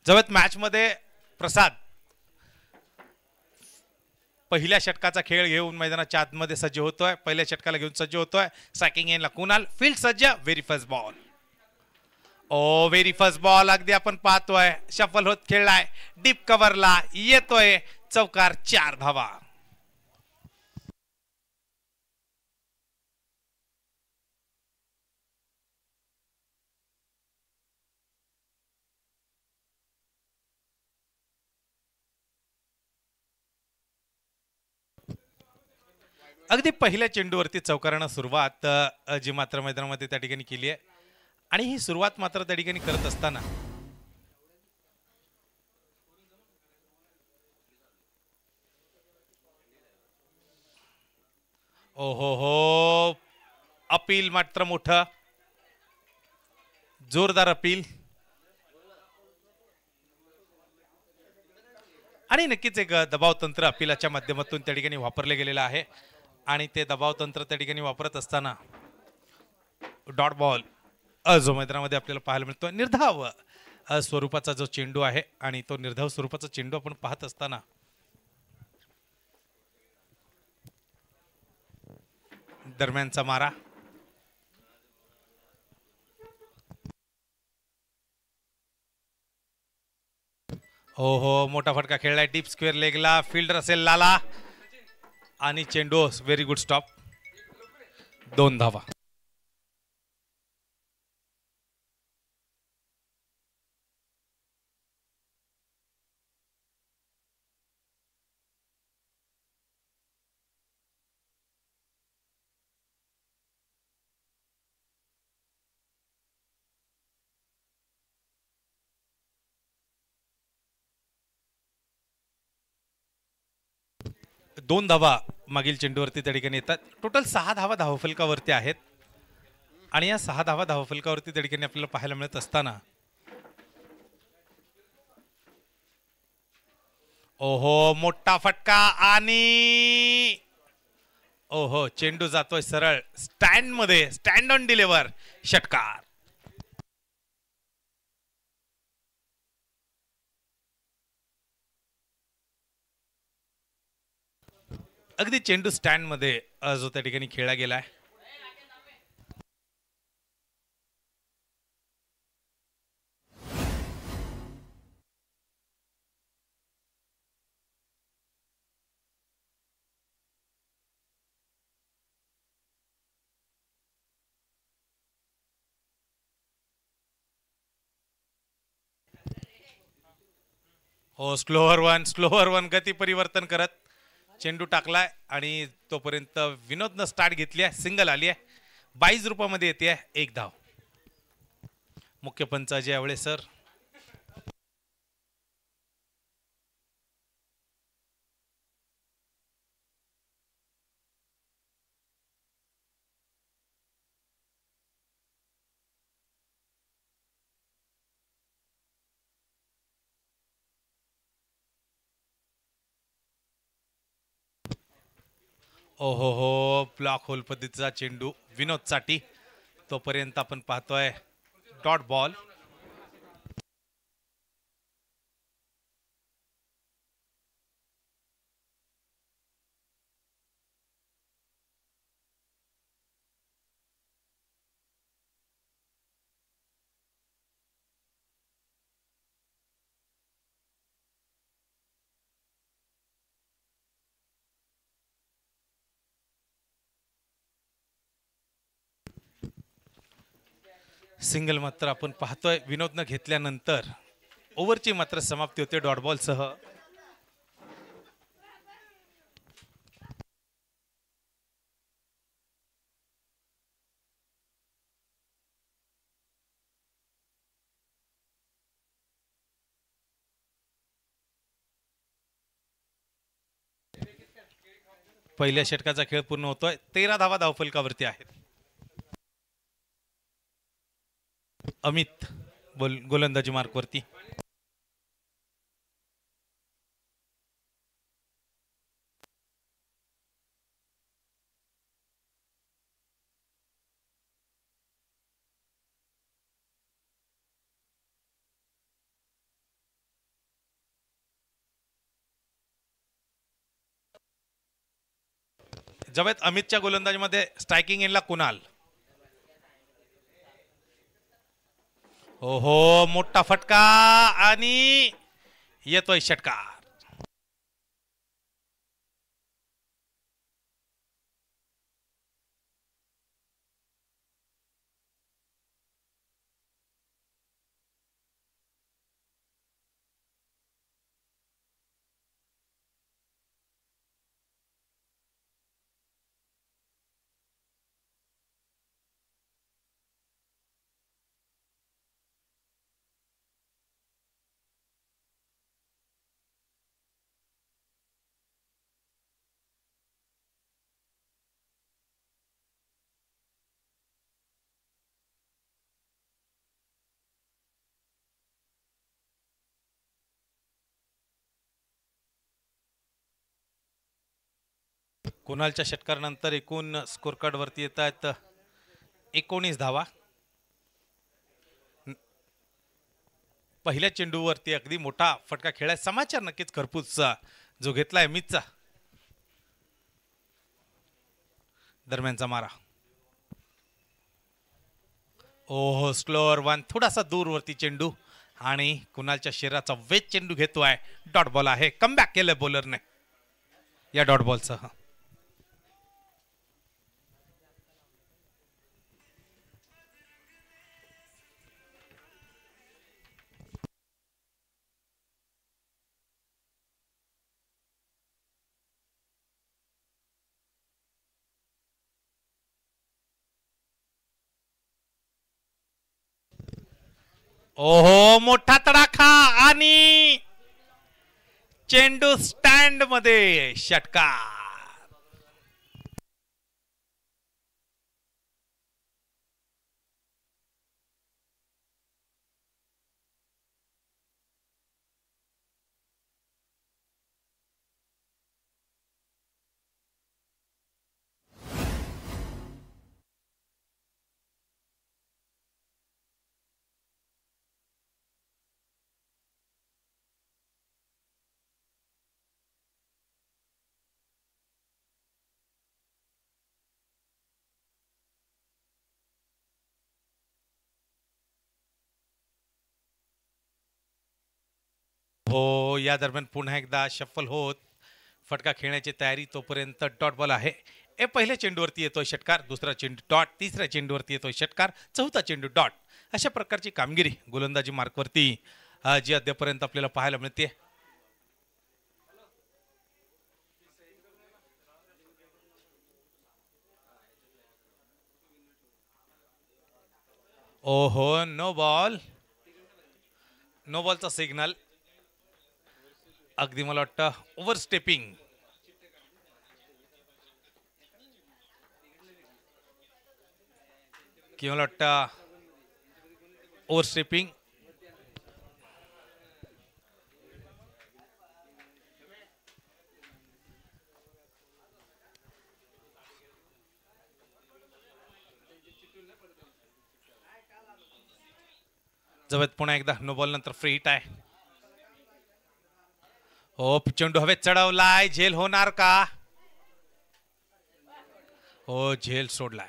जवळ मॅच मध्ये प्रसाद पहिल्या षटकाचा खेळ घेऊन मैदानाच्या आतमध्ये सज्ज होतोय. पहिल्या षटकाला घेऊन सज्ज होतोय. स्ट्रायकिंग एंडला कुणाल, फील्ड सज्ज, व्हेरी फर्स्ट बॉल. ओ व्हेरी फर्स्ट बॉल अगदी आपण पाहतोय शफल होत खेळलाय, डीप कव्हरला येतोय, चौकार, 4 धावा. अगदी पहिल्या चेंडूवरती चौकारानं सुरुवात जी मात्र मैदानामध्ये त्या ठिकाणी केली आहे आणि ही सुरुवात मात्र त्या ठिकाणी करत असताना ओहो हो, अपील मात्र मोठं, जोरदार अपील आणि नक्कीच एक दबाव तंत्र अपीलाच्या माध्यमातून त्या ठिकाणी वापरले गेलेलं आहे आणि ते दबाव तंत्र त्या ठिकाणी वापरत असताना डॉट बॉल जो मैदानामध्ये आपल्याला पाहायला मिळतो. निर्धाव स्वरूपाचा जो चेंडू आहे आणि तो निर्धाव स्वरूपाचा चेंडू आपण पाहत असताना दरम्यानचा मारा, हो हो, मोठा फटका खेळलाय डीप स्क्वेअर लेगला, फिल्डर असेल लाला आणि चेंडू व्हेरी गुड स्टॉप, 2 धावा. दोन धावा मागील चेंडूवरती त्या ठिकाणी येतात. टोटल 6 धावा धावफलकावरती आहेत आणि या 6 धावा धावफलकावरती त्या ठिकाणी आपल्याला पाहायला मिळत असताना ओहो मोठा फटका आणि ओहो चेंडू जातोय सरळ स्टँड मध्ये, स्टँड ऑन डिलिव्हर, षटकार. अगदी चेंडू स्टँड मध्ये जो त्या ठिकाणी खेळला गेलाय. हो स्लोअर वन गती परिवर्तन करत चेंडू टाकलाय आणि तोपर्यंत विनोदनं स्टार्ट घेतली आहे, सिंगल आली आहे, 22 रुपयामध्ये येते, 1 धाव. मुख्य पंच अजय आवळे सर. ओहो हो, ब्लॉक होल पद्धतीचा चेंडू विनोदसाठी, तोपर्यंत आपण पाहतोय डॉट बॉल. सिंगल मात्र आपण पाहतोय विनोदनं घेतल्यानंतर ओव्हरची मात्र समाप्ती होते डॉट बॉल सह. पहिल्या षटकाचा खेळ पूर्ण होतोय, 13 धावा धावफलकावरती आहेत. अमित गोलंदाजी मार्कवरती. जवेद अमितच्या गोलंदाजीमध्ये स्ट्रायकिंग एंडला कुणाल. ओहो मोठा फटका आणि येतोय षटकार. कुणालच्या षटकारानंतर एकूण स्कोर कार्ड वरती येत आहेत 19 धावा. पहिल्या चेंडूवरती अगदी मोठा फटका खेळाय समाचार नक्कीच खरपूसचा जो घेतलाय मितचा. दरम्यानचा मारा. ओहो स्लोअर वन थोडासा दूरवरती चेंडू आणि कुणालच्या शरीराचा वेध चेंडू घेतोय. डॉट बॉल आहे. कमबॅक केलं बॉलरने या डॉट बॉलसह. ओहो मोठा तडाखा आणि चेंडू स्टँड मध्ये. षटकार. हो या दरम्यान पुन्हा एकदा शफल होत फटका खेळण्याची तयारी. तोपर्यंत डॉट बॉल आहे. पहिल्या चेंडूवरती येतोय षटकार. दुसरा चेंडू डॉट. तिसऱ्या चेंडूवरती येतोय षटकार. चौथा चेंडू डॉट. अशा प्रकारची कामगिरी गोलंदाजी मार्कवरती जी अद्यापर्यंत आपल्याला पाहायला मिळते. ओहो नो बॉल. नो बॉलचा सिग्नल. अगदी मला वाटतं ओव्हर स्टेपिंग. किंवा मला वाटतं ओव्हर स्टेपिंग. जवळ पुन्हा एकदा नो बॉल नंतर फ्री हिट आहे. हो चेंडू हवेत चढवलाय. झेल होणार का. हो झेल सोडलाय.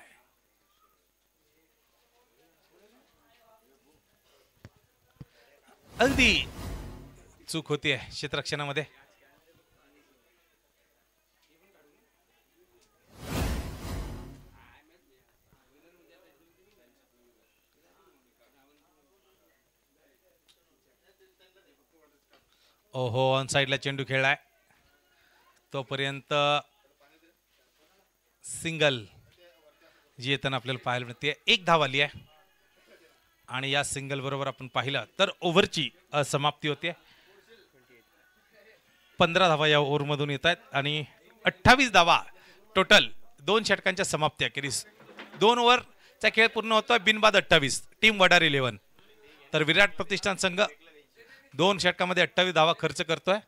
अगदी चूक होतीये क्षेत्ररक्षणामध्ये. ओहो ऑन साइडला चेंडू खेळलाय. तोपर्यंत सिंगल जी येताना आपल्याला पाहायला मिळते. एक धाव आली आहे आणि या सिंगल बरोबर आपण पाहिलं तर ओव्हरची समाप्ती होते. 15 धावा या ओव्हर मधून येत आहेत आणि 28 धावा टोटल. 2 षटकांच्या समाप्त्या अखेरीस 2 ओव्हरचा खेळ पूर्ण होतोय. बिनबाद 28. टीम वडार 11. तर विराट प्रतिष्ठान संघ 2 षटकामध्ये 28 धावा खर्च करतोय.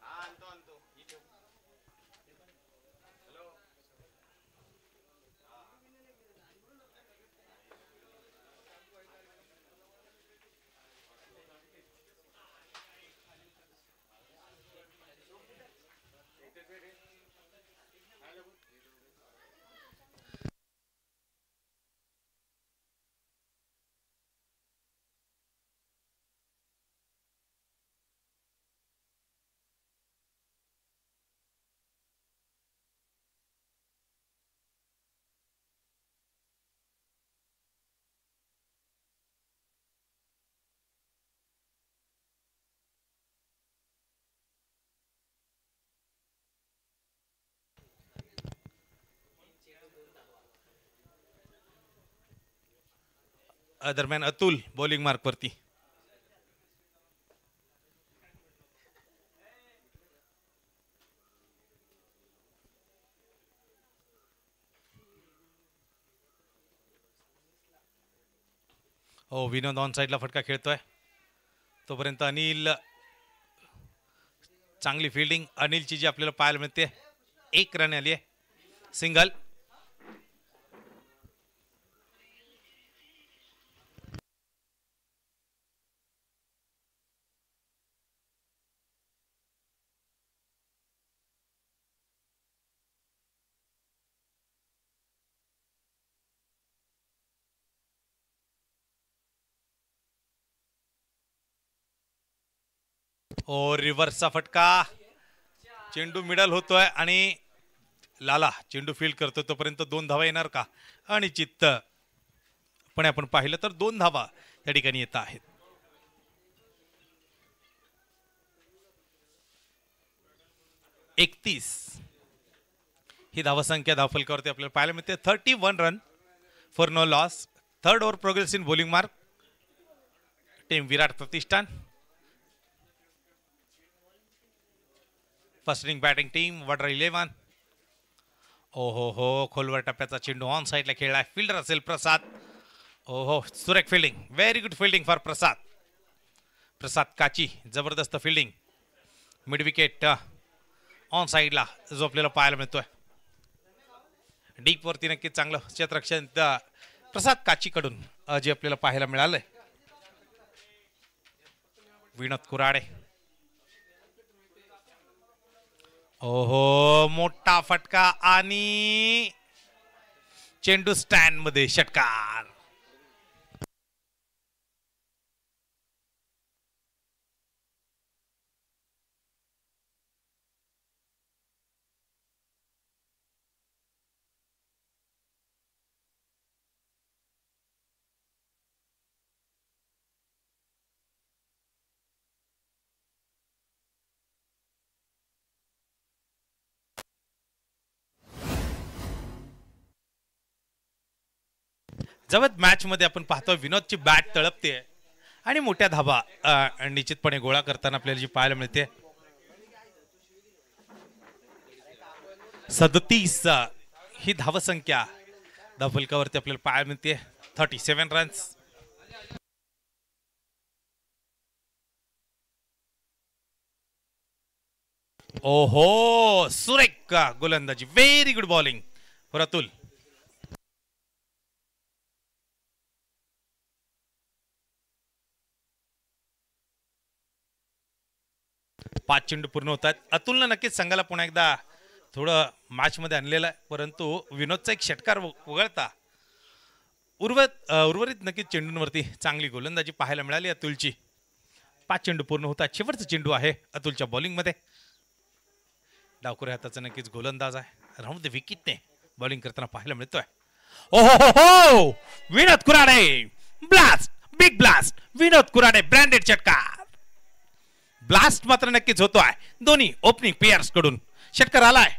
दरम्यान अतुल बॉलिंग मार्कवरती. हो, विनोद ऑन साईडला फटका खेळतोय. तोपर्यंत अनिल, चांगली फिल्डिंग अनिलची जी आपल्याला पाहायला मिळते. 1 रन आली आहे, सिंगल. ओ, रिव्हर्सचा फटका. चेंडू मिडल होतोय आणि लाला चेंडू फील्ड करतो. तोपर्यंत 2 धावा येणार का? आणि चित्त पण आपण पाहिलं तर 2 धावा त्या ठिकाणी येत आहेत. एकतीस ही धावसंख्या धावफलकावरती आपल्याला पाहायला मिळते. 31 run for no loss. 3rd over progress in bowling mark. Team Virat Pratishthan. First inning batting team Vadar 11. ओहो हो, खोलवर टप्प्याचा चेंडू ऑन साईडला खेळला. फिल्डर असेल प्रसाद. ओहो, सुरेख fielding. Very good fielding for Prasad. Prasad Kachi, जबरदस्त फिल्डिंग. मिड विकेट ऑन साईडला जो आपल्याला पाहायला मिळतोय. डीप वरती नक्कीच चांगलं क्षेत्ररक्षण प्रसाद काचीकडून जे आपल्याला पाहायला मिळालंय. विनोद कुराडे. ओहो, मोठा फटका आणि चेंडू स्टँड मध्ये. षटकार. जवळ मॅच मध्ये आपण पाहतो विनोदची बॅट तळपते आणि मोठ्या धाबा निश्चितपणे गोळा करताना आपल्याला जी पाहायला मिळते. 37 ही धावसंख्या धावफलकावरती आपल्याला पाहायला मिळते. 37 रन्स. ओहो, सुरेख गोलंदाजी. Very good bowling for Atul. पाच चेंडू पूर्ण होत आहेत. अतुलनं नक्कीच संघाला पुन्हा एकदा थोडं मॅच मध्ये आणलेलं आहे, परंतु विनोदचा एक षटकार वगळता उर्वरित नक्कीच चेंडूंवरती चांगली गोलंदाजी पाहायला मिळाली अतुलची. 5 चेंडू पूर्ण होतात. शेवटचा चेंडू आहे अतुलच्या बॉलिंग मध्ये. डावखुऱ्या हाताचा नक्कीच गोलंदाज आहे. राऊंड द विकेटने बॉलिंग करताना पाहायला मिळतोय. ओहो हो, Vinod Kurade. Blast, big blast. Vinod Kurade branded षटकार. ब्लास्ट मात्र नक्कीच होतोय दोन्ही ओपनिंग पेयर्स कडून. षटकार आलाय.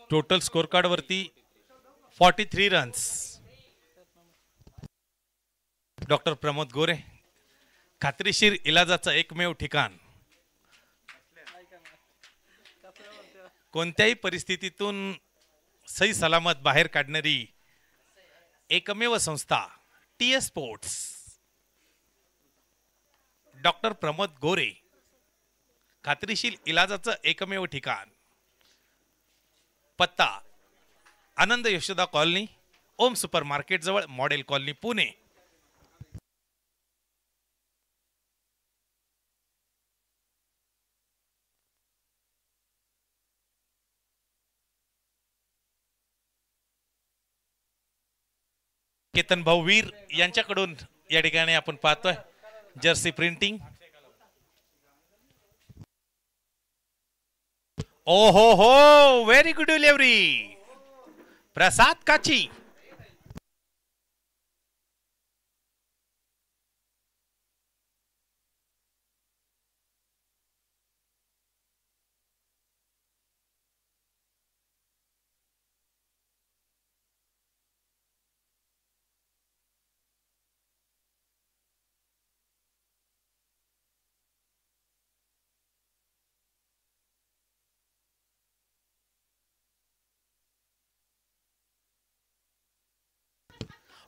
टोटल स्कोर कार्ड वरती 43 रन्स. डॉक्टर प्रमोद गोरे, खात्रीशीर इलाजाचं एकमेव ठिकाण. कोणत्याही परिस्थितीतून सही सलामत बाहेर काढणारी एकमेव संस्था TS स्पोर्ट्स. डॉक्टर प्रमोद गोरे, खात्रीशीर इलाजाचं एकमेव ठिकाण. पत्ता आनंद यशोदा कॉलनी, ओम सुपर मार्केट जवळ, मॉडेल कॉलनी, पुणे. केतन भाऊ वीर यांच्याकडून या ठिकाणी आपण पाहतोय जर्सी प्रिंटिंग. ओ हो व्हेरी गुड डिलिव्हरी प्रसाद काची.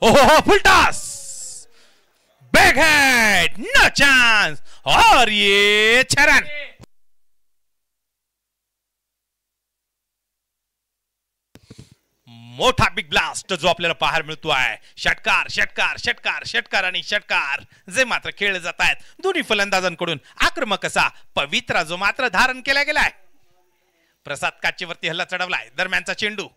ओहो full toss back head no chance और ये 6 रन. मोठा बिग ब्लास्ट जो आपल्याला पाहायला मिळतो आहे. षटकार षटकार षटकार षटकार आणि षटकार जे मात्र खेळले जात आहेत दोन्ही फलंदाजांकडून. आक्रमक असा पवित्रा जो मात्र धारण केला गेलाय. प्रसाद काचेवरती हल्ला चढवलाय. दरम्यानचा चेंडू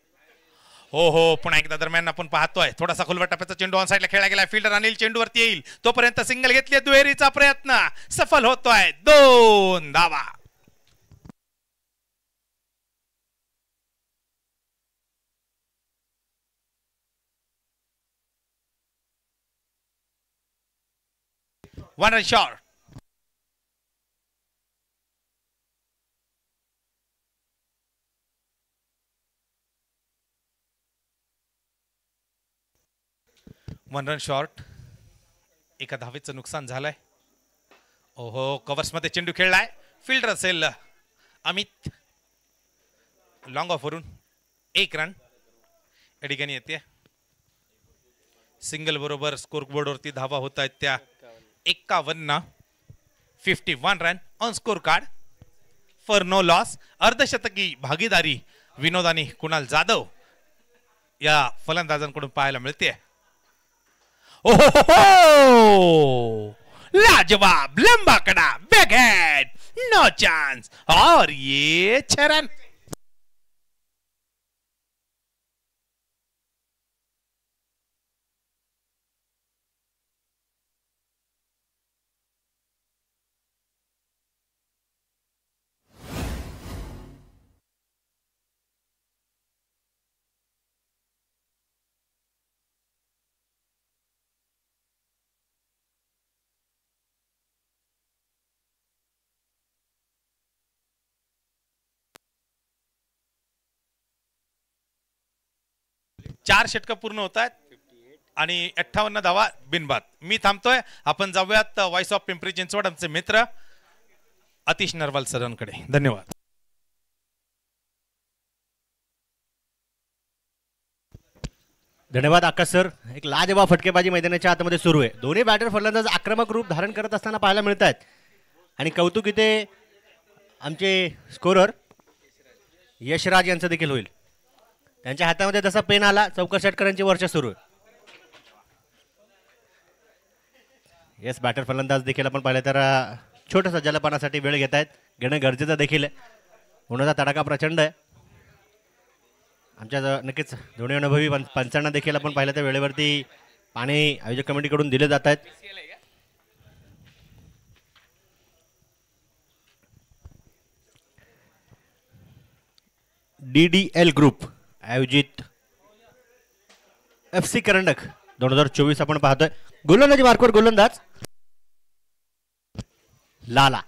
हो पुन्हा एकदा दरम्यान आपण पाहतोय थोडासा खुलवा टप्प्याचा चेंडू ऑन साइडला खेळला गेला. फिल्डर अनिल चेंडूवरती येईल तोपर्यंत सिंगल घेतली. दुहेरीचा प्रयत्न सफल होतोय. 2 धावा. One run shot. One run short. एका धावेचं नुकसान झालंय. ओहो कव्हर्स मध्ये चेंडू खेळलाय. फिल्डर असेल अमित. लॉंग ऑफ वरून 1 रन या ठिकाणी येते. सिंगल बरोबर स्कोर बोर्डवरती धावा होत आहेत त्या 51. 51 run on score card for no loss. अर्धशतकी भागीदारी विनोद आणि कुणाल जाधव या फलंदाजांकडून पाहायला मिळते. ओहो लाजवाब लंबा कड़ा बैक हेड नो चांस और ये 6 रन. चार षटक पूर्ण होत आहेत आणि 58 धावा बिनबाद. मी थांबतोय. आपण जाऊयात व्हॉइस ऑफ पिंपरी चिंचवड आमचे मित्र अतिश नरवाल सरांकडे. धन्यवाद. धन्यवाद आकाश सर. एक लाजवाब फटकेबाजी मैदानाच्या आतमध्ये सुरू आहे. दोन्ही बॅटर फलंदाज आक्रमक रूप धारण करत असताना पाहायला मिळत आहेत आणि कौतुक इथे आमचे स्कोरर यशराज यांचं देखील होईल. त्यांच्या हातामध्ये जसा पेन आला चौकार षटकारांची वर्षा सुरू आहे. येस बॅटर फलंदाज देखील आपण पाहिलं तर छोट्याशा जलपानासाठी वेळ घेत आहेत. घेणं गरजेचं देखील आहे. उन्हाचा तडाखा प्रचंड आहे. आमच्या नक्कीच दोन्ही अनुभवी पंचांना देखील आपण पाहिलं तर वेळेवरती पाणी आयोजक कमिटीकडून दिले जात आहेत. DDL ग्रुप आयोजित FC करंडक 2024 आपण पाहतोय. गोलंदाजी मार्कवर गोलंदाज लाला.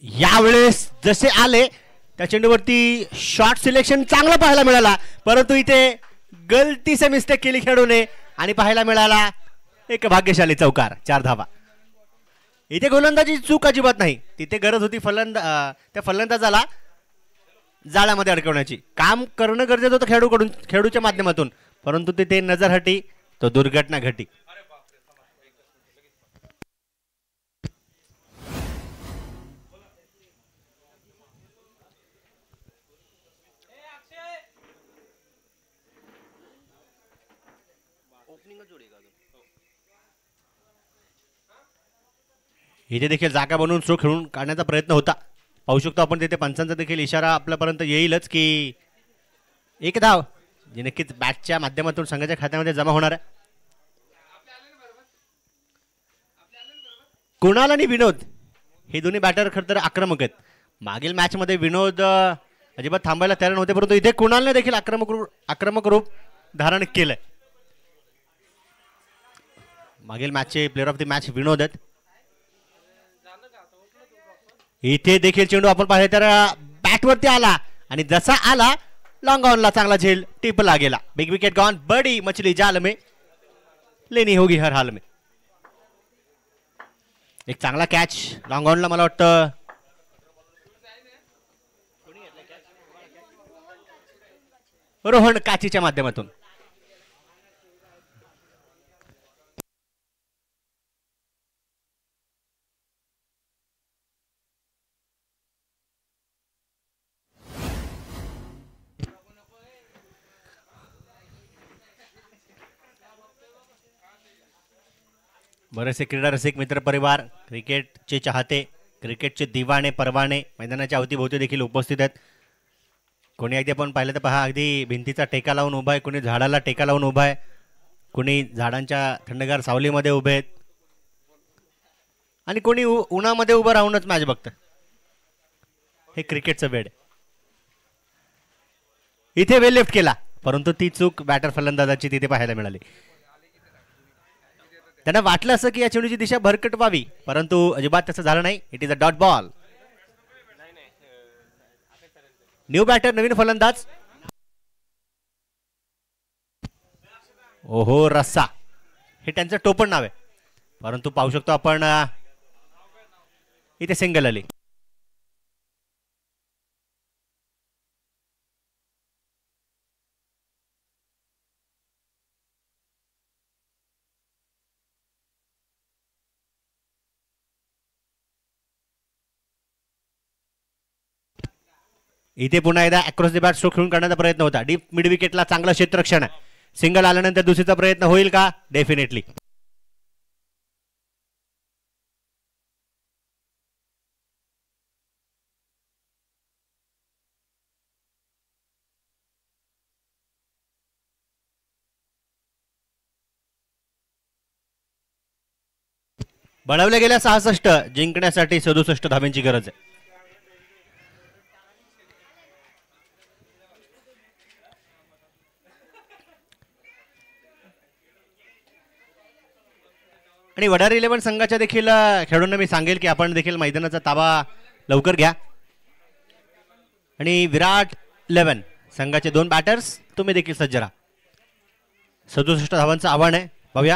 यावेळेस जसे आले त्या चेंडूवरती शॉट सिलेक्शन चांगला पाहायला मिळाला परंतु इथे गलती से मिस्टेक केली खेळूने आणि पाहायला मिळाला एक भाग्यशाली चौकार. 4 धावा. इथे गोलंदाजी चूक अजिबात नाही. तिथे गरज होती त्या फलंदाजाला जाळ्यामध्ये अडकवण्याची. काम करणं गरजेचं होतं खेळूच्या माध्यमातून परंतु तिथे नजर हटी तो दुर्घटना घटी. इथे देखील जागा बनवून स्ट्रोक खेळून काढण्याचा प्रयत्न होता. पाहू शकतो आपण तिथे पंचांचा देखील इशारा आपल्यापर्यंत येईलच की एक धाव जी नक्कीच बॅटच्या माध्यमातून संघाच्या खात्यामध्ये जमा होणार आहे. कुणाल आणि विनोद हे दोन्ही बॅटर खरं तर आक्रमक आहेत. मागील मॅच मध्ये विनोद अजिबात थांबायला तयार नव्हते, परंतु इथे कुणालने देखील आक्रमक रूप धारण केलंय. मागील मॅचचे प्लेअर ऑफ द मॅच विनोद आहेत. इथे देखील चेंडू आपण पाहिले तर बॅटवरती आला आणि जसा आला लॉंग ऑनला चांगला झेल टिपला गेला. Big wicket gone. बडी मछली जाल में लेनी होगी हर हाल में. एक चांगला कॅच लॉंग ऑनला मला वाटतं रोहन काचीच्या माध्यमातून. बरेचसे क्रीडा रसिक मित्र परिवार, क्रिकेटचे चाहते, क्रिकेटचे दिवाणे परवाने मैदानाच्या अवतीभोवती देखील उपस्थित आहेत. कोणी अगदी आपण पाहिलं तर पहा अगदी भिंतीचा टेका लावून उभा आहे, कोणी झाडाला टेका लावून उभा आहे, कोणी झाडांच्या थंडगार सावलीमध्ये उभे आहेत आणि कोणी उन्हामध्ये उभं राहूनच मॅच बघतं. हे क्रिकेटचं वेड. इथे वेल लेफ्ट केला, परंतु ती चूक बॅटर फलंदाजाची तिथे पाहायला मिळाली. त्यांना वाटलं असं की या चेंडूची दिशा भरकट व्हावी, परंतु अजिबात तसं झालं नाही. It is a dot ball. New batter, नवीन फलंदाज. ओहो रस्सा, हे त्यांचं टोपण नाव आहे, परंतु पाहू शकतो आपण इथे सिंगल आली. इथे पुन्हा एकदा अक्रॉस द बॅट स्ट्रोक खेळून काढण्याचा प्रयत्न होता. डीप मिड विकेटला चांगलं क्षेत्ररक्षण आहे. सिंगल आल्यानंतर दुसरीचा प्रयत्न होईल का? डेफिनेटली. बनवल्या गेल्या 66 जिंकण्यासाठी 67 धावांची गरज आहे. आणि वडार 11 संघाच्या देखील खेळाडूंना मी सांगेल की आपण देखील मैदानाचा ताबा लवकर घ्या. आणि विराट 11 संघाचे 2 बॅटर्स तुम्ही देखील सज्ज राहा. 67 धावांचं आव्हान आहे. पाहूया